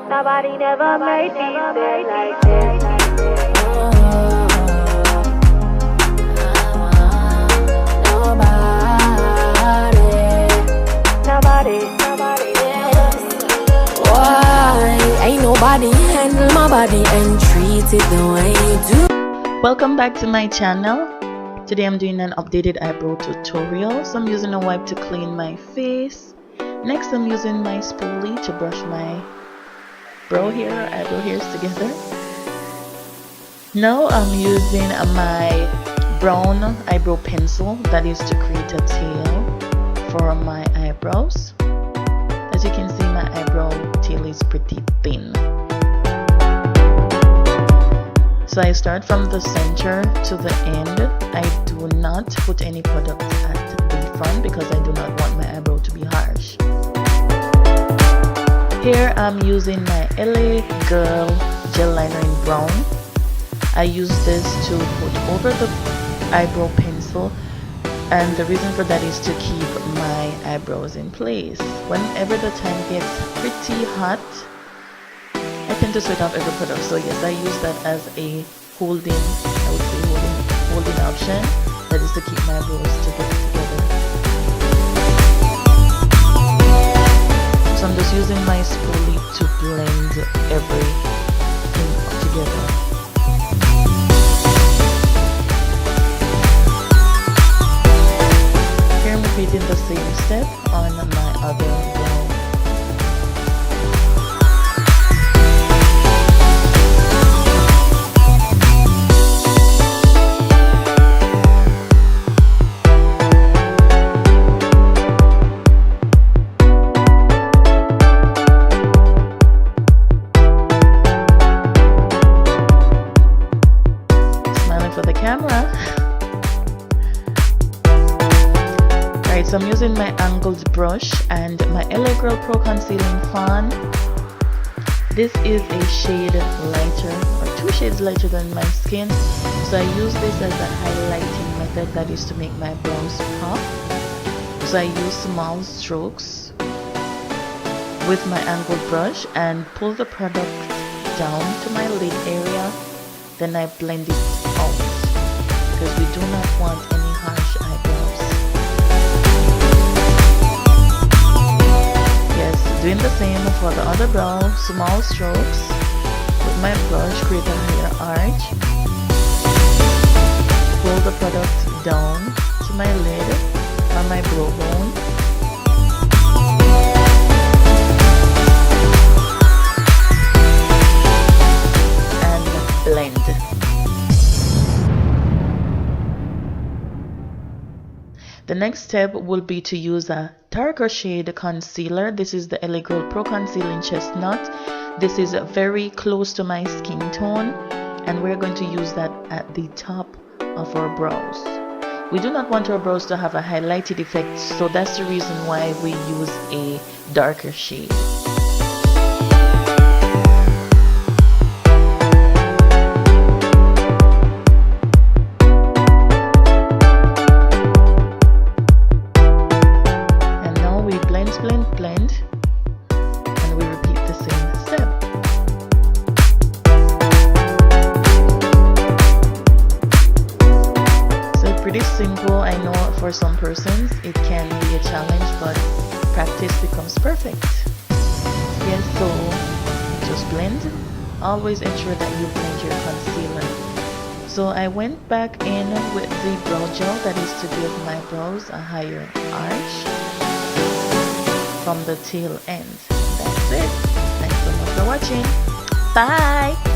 Nobody never made me feel like this. Nobody. Why ain't nobody handle my body and treat it the way you do? Welcome back to my channel. Today I'm doing an updated eyebrow tutorial. So I'm using a wipe to clean my face. Next I'm using my spoolie to brush my eyebrow hairs together. Now I'm using my brown eyebrow pencil that is to create a tail for my eyebrows. As you can see, my eyebrow tail is pretty thin. So I start from the center to the end. I do not put any product at the front because I do not want my eyebrow to be harsh. Here I'm using my LA Girl gel liner in brown. I use this to put over the eyebrow pencil, and the reason for that is to keep my eyebrows in place. Whenever the time gets pretty hot, I tend to sweat off every product, so yes, I use that as a holding option. That is to keep my brows together. So I'm just using my spoolie to blend everything together. Here I'm repeating the same step on my other brow. So I'm using my angled brush and my LA Girl Pro Concealing Fan. This is a shade lighter, or 2 shades lighter than my skin. So I use this as a highlighting method, that is to make my brows pop. So I use small strokes with my angled brush and pull the product down to my lid area. Then I blend it out because we do not want any harsh eyebrows. Doing the same for the other brow, small strokes with my brush, create a higher arch. Pull the product down to my lid on my brow bone. And blend. The next step will be to use a darker shade concealer. This is the LA Girl Pro Concealing Chestnut. This is very close to my skin tone, and we're going to use that at the top of our brows. We do not want our brows to have a highlighted effect, so that's the reason why we use a darker shade. Blend, and we repeat the same step. So pretty simple. I know for some persons it can be a challenge, but practice becomes perfect. Yes, so just blend. Always ensure that you blend your concealer. So I went back in with the brow gel, that is to give my brows a higher arch from the tail end. That's it. Thanks so much for watching. Bye.